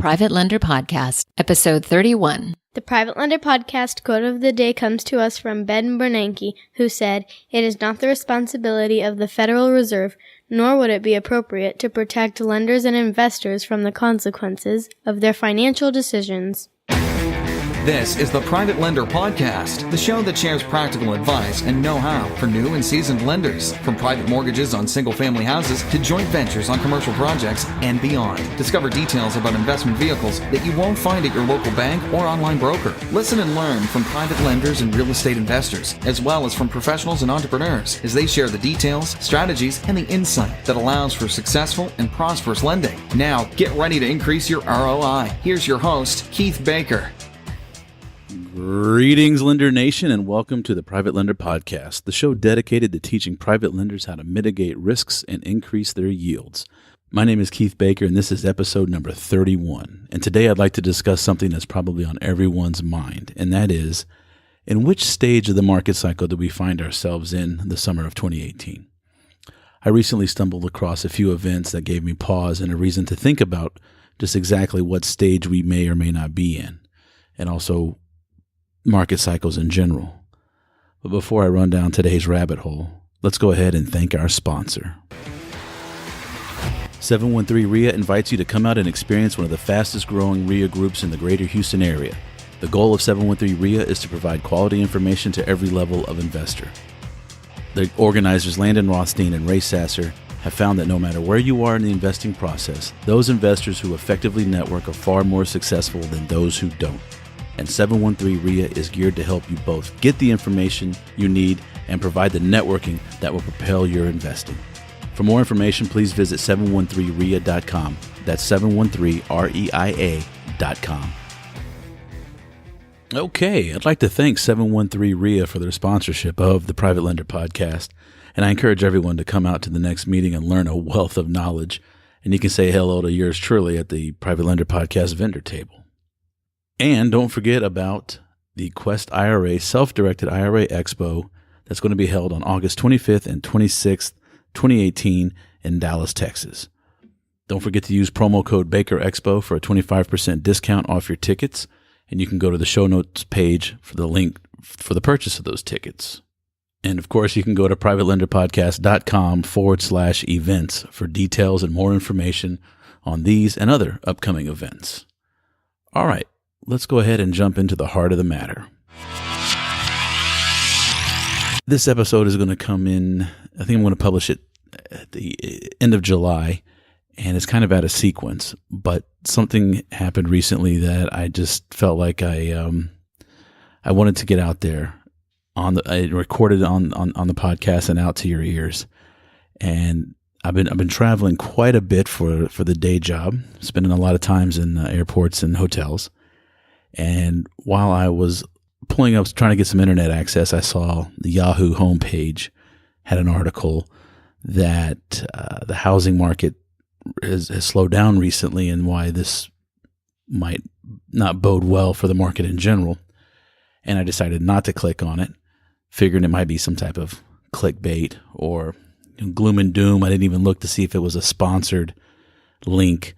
Private Lender Podcast, Episode 31. The Private Lender Podcast quote of the day comes to us from Ben Bernanke, who said, "It is not the responsibility of the Federal Reserve, nor would it be appropriate to protect lenders and investors from the consequences of their financial decisions." This is the Private Lender Podcast, the show that shares practical advice and know-how for new and seasoned lenders, from private mortgages on single-family houses to joint ventures on commercial projects and beyond. Discover details about investment vehicles that you won't find at your local bank or online broker. Listen and learn from private lenders and real estate investors, as well as from professionals and entrepreneurs, as they share the details, strategies, and the insight that allows for successful and prosperous lending. Now, get ready to increase your ROI. Here's your host, Keith Baker. Greetings, Lender Nation, and welcome to the Private Lender Podcast, the show dedicated to teaching private lenders how to mitigate risks and increase their yields. My name is Keith Baker, and this is episode number 31. And today I'd like to discuss something that's probably on everyone's mind, and that is, in which stage of the market cycle do we find ourselves in the summer of 2018? I recently stumbled across a few events that gave me pause and a reason to think about just exactly what stage we may or may not be in, and also market cycles in general. But before I run down today's rabbit hole, let's go ahead and thank our sponsor. 713 RIA invites you to come out and experience one of the fastest growing RIA groups in the greater Houston area. The goal of 713 RIA is to provide quality information to every level of investor. The organizers Landon Rothstein and Ray Sasser have found that no matter where you are in the investing process, those investors who effectively network are far more successful than those who don't. And 713 RIA is geared to help you both get the information you need and provide the networking that will propel your investing. For more information, please visit 713RIA.com. That's 713REIA.com. Okay, I'd like to thank 713 RIA for their sponsorship of the Private Lender Podcast, and I encourage everyone to come out to the next meeting and learn a wealth of knowledge, and you can say hello to yours truly at the Private Lender Podcast vendor table. And don't forget about the Quest IRA Self-Directed IRA Expo that's going to be held on August 25th and 26th, 2018 in Dallas, Texas. Don't forget to use promo code BakerExpo for a 25% discount off your tickets, and you can go to the show notes page for the link for the purchase of those tickets. And of course, you can go to privatelenderpodcast.com/events for details and more information on these and other upcoming events. All right. Let's go ahead and jump into the heart of the matter. This episode is going to come in, I think I'm going to publish it at the end of July, and it's kind of out of sequence, but something happened recently that I just felt like I wanted to get out there. I recorded on the podcast and out to your ears. And I've been traveling quite a bit for the day job, spending a lot of times in airports and hotels. And while I was pulling up, trying to get some internet access, I saw the Yahoo homepage had an article that the housing market has slowed down recently and why this might not bode well for the market in general. And I decided not to click on it, figuring it might be some type of clickbait or gloom and doom. I didn't even look to see if it was a sponsored link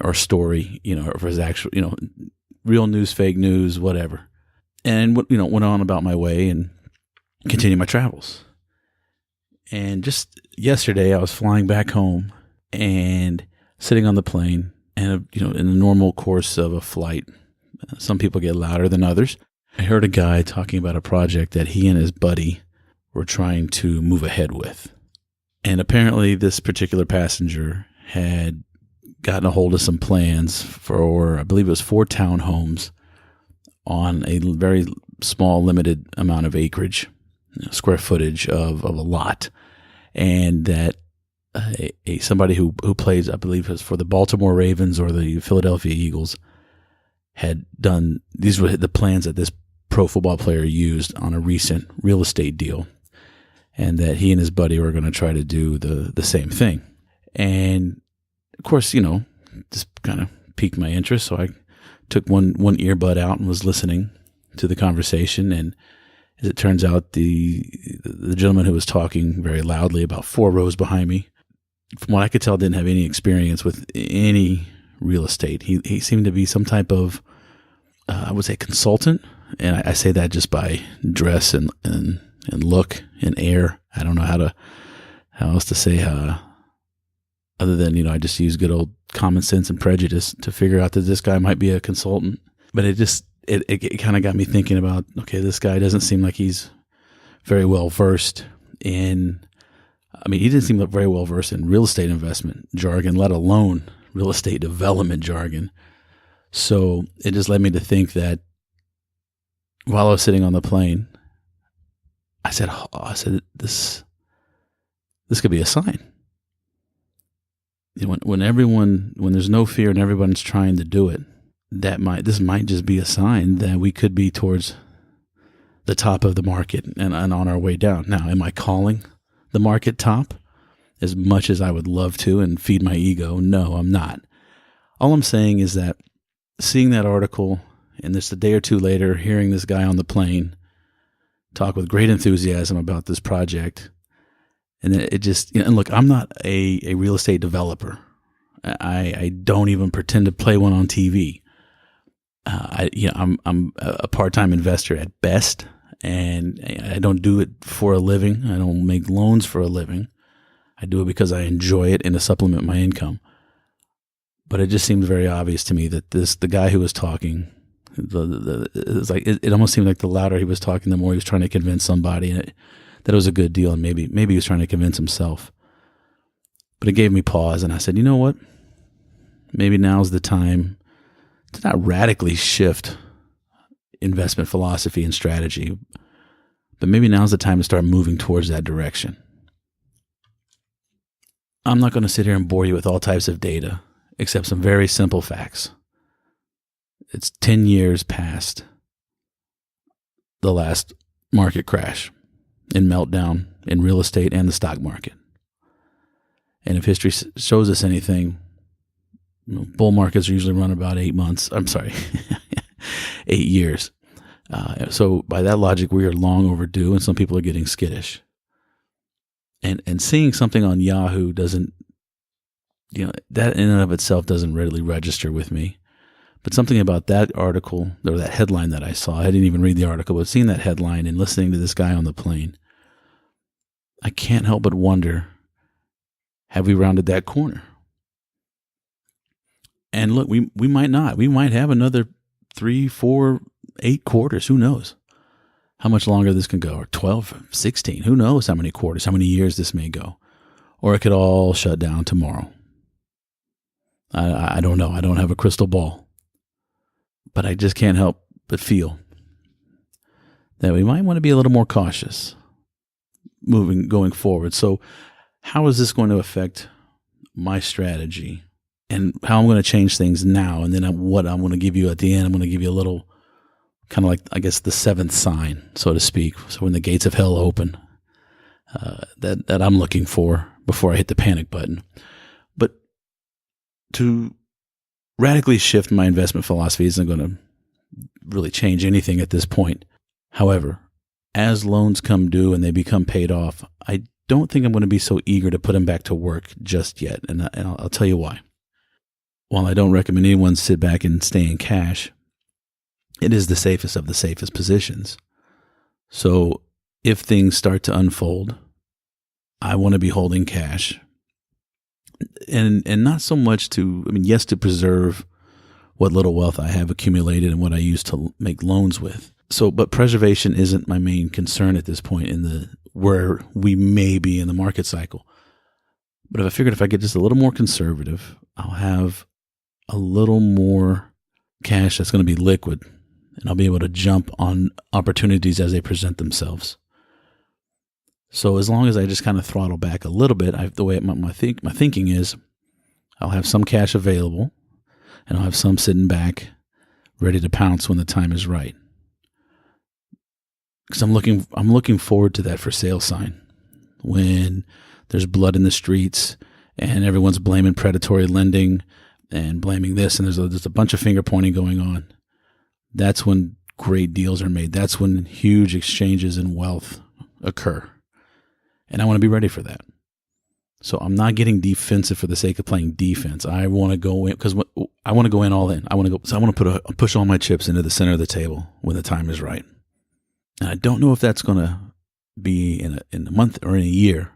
or story, or if it was actual, real news, fake news, whatever. And, went on about my way and continued my travels. And just yesterday, I was flying back home and sitting on the plane. And, in the normal course of a flight, some people get louder than others. I heard a guy talking about a project that he and his buddy were trying to move ahead with. And apparently this particular passenger had gotten a hold of some plans for, I believe it was 4 townhomes on a very small, limited amount of acreage, square footage of a lot. And that somebody who plays, I believe, was for the Baltimore Ravens or the Philadelphia Eagles, had done, these were the plans that this pro football player used on a recent real estate deal. And that he and his buddy were going to try to do the same thing. And of course, just kind of piqued my interest. So I took one earbud out and was listening to the conversation. And as it turns out, the gentleman who was talking very loudly about 4 rows behind me, from what I could tell, didn't have any experience with any real estate. He seemed to be some type of, I would say, consultant. And I say that just by dress and look and air. I don't know how else to say, other than, I just use good old common sense and prejudice to figure out that this guy might be a consultant. But it kind of got me thinking about, okay, this guy doesn't seem like he's very well versed he didn't seem very well versed in real estate investment jargon, let alone real estate development jargon. So it just led me to think that while I was sitting on the plane, I said, this could be a sign. When there's no fear and everyone's trying to do it, this might just be a sign that we could be towards the top of the market and on our way down. Now, am I calling the market top as much as I would love to and feed my ego? No, I'm not. All I'm saying is that seeing that article and just a day or two later, hearing this guy on the plane talk with great enthusiasm about this project, and and look, I'm not a real estate developer. I don't even pretend to play one on TV. I'm a part-time investor at best, and I don't do it for a living. I don't make loans for a living. I do it because I enjoy it and to supplement my income. But it just seemed very obvious to me that the guy who was talking, it almost seemed like the louder he was talking, the more he was trying to convince somebody that it was a good deal, and maybe he was trying to convince himself. But it gave me pause, and I said, you know what? Maybe now's the time to not radically shift investment philosophy and strategy, but maybe now's the time to start moving towards that direction. I'm not going to sit here and bore you with all types of data, except some very simple facts. It's 10 years past the last market crash and meltdown in real estate and the stock market. And if history shows us anything, bull markets usually run about 8 months. I'm sorry, 8 years. So by that logic, we are long overdue, and some people are getting skittish. And seeing something on Yahoo doesn't, that in and of itself doesn't readily register with me. But something about that article, or that headline that I saw, I didn't even read the article, but seeing that headline and listening to this guy on the plane, I can't help but wonder, have we rounded that corner? And look, we might not. We might have another 3, 4, 8 quarters. Who knows how much longer this can go, or 12, 16. Who knows how many quarters, how many years this may go. Or it could all shut down tomorrow. I don't know. I don't have a crystal ball. But I just can't help but feel that we might want to be a little more cautious going forward. So how is this going to affect my strategy and how I'm going to change things now? And then what I'm going to give you at the end, I'm going to give you a little kind of like, I guess, the seventh sign, so to speak. So when the gates of hell open, that I'm looking for before I hit the panic button. But to radically shift my investment philosophy isn't going to really change anything at this point. However, as loans come due and they become paid off, I don't think I'm going to be so eager to put them back to work just yet. And I'll tell you why. While I don't recommend anyone sit back and stay in cash, it is the safest of the safest positions. So if things start to unfold, I want to be holding cash. And not so much yes, to preserve what little wealth I have accumulated and what I use to make loans with. So, but preservation isn't my main concern at this point where we may be in the market cycle. But I figured if I get just a little more conservative, I'll have a little more cash that's going to be liquid, and I'll be able to jump on opportunities as they present themselves. So as long as I just kind of throttle back a little bit, the way my thinking is, I'll have some cash available, and I'll have some sitting back, ready to pounce when the time is right. Because I'm looking forward to that for sale sign, when there's blood in the streets and everyone's blaming predatory lending and blaming this, and there's a bunch of finger pointing going on. That's when great deals are made. That's when huge exchanges in wealth occur. And I want to be ready for that. So I'm not getting defensive for the sake of playing defense. I want to go in because I want to go in all in. I want to push all my chips into the center of the table when the time is right. And I don't know if that's going to be in a month or in a year,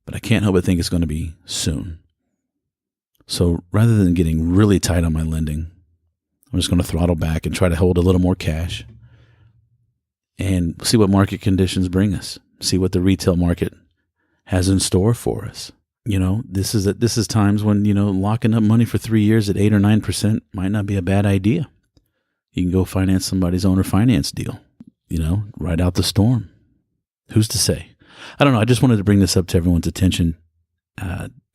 but I can't help but think it's going to be soon. So rather than getting really tight on my lending, I'm just going to throttle back and try to hold a little more cash and see what market conditions bring us. See what the retail market has in store for us. This is times when, locking up money for 3 years at 8 or 9% might not be a bad idea. You can go finance somebody's owner finance deal, ride out the storm. Who's to say? I don't know. I just wanted to bring this up to everyone's attention,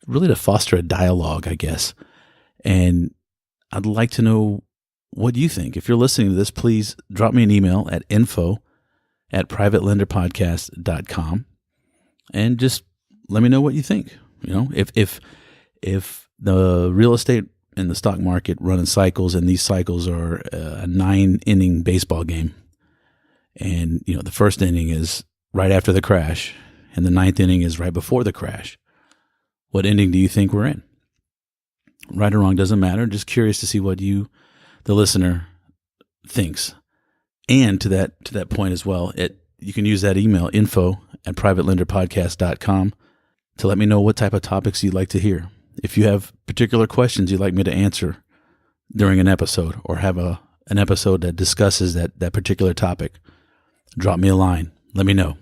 really to foster a dialogue, I guess. And I'd like to know what you think. If you're listening to this, please drop me an email at info@privatelenderpodcast.com. And just let me know what you think. If the real estate and the stock market run in cycles, and these cycles are a 9-inning baseball game, and the first inning is right after the crash, and the 9th inning is right before the crash, what inning do you think we're in? Right or wrong doesn't matter. Just curious to see what you, the listener, thinks. And to that point as well, you can use that email, info@privatelenderpodcast.com, to let me know what type of topics you'd like to hear. If you have particular questions you'd like me to answer during an episode, or have an episode that discusses that particular topic, drop me a line. Let me know.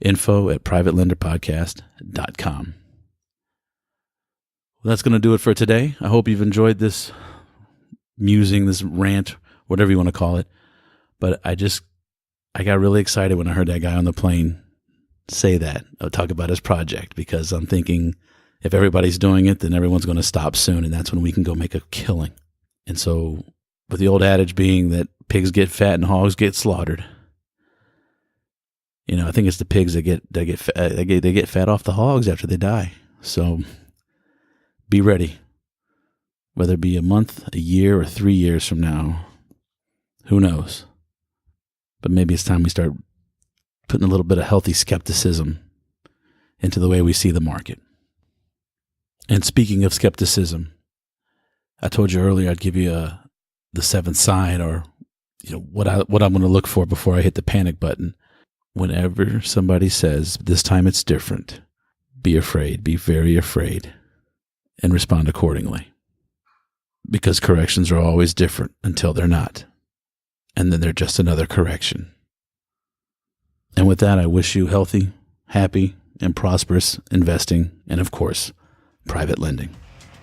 info@privatelenderpodcast.com. Well, that's going to do it for today. I hope you've enjoyed this musing, this rant, whatever you want to call it. But I got really excited when I heard that guy on the plane say that, talk about his project, because I'm thinking if everybody's doing it, then everyone's going to stop soon, and that's when we can go make a killing. And so, with the old adage being that pigs get fat and hogs get slaughtered, I think it's the pigs that get fat off the hogs after they die. So be ready, whether it be a month, a year, or 3 years from now. Who knows? But maybe it's time we start putting a little bit of healthy skepticism into the way we see the market. And speaking of skepticism, I told you earlier I'd give you the seventh sign, or what I'm going to look for before I hit the panic button. Whenever somebody says, this time it's different, be afraid, be very afraid, and respond accordingly. Because corrections are always different until they're not. And then they're just another correction. And with that, I wish you healthy, happy, and prosperous investing, and of course, private lending.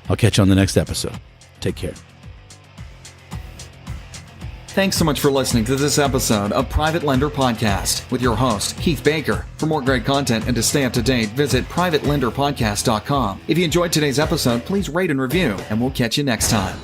I'll catch you on the next episode. Take care. Thanks so much for listening to this episode of Private Lender Podcast with your host, Keith Baker. For more great content and to stay up to date, visit privatelenderpodcast.com. If you enjoyed today's episode, please rate and review, and we'll catch you next time.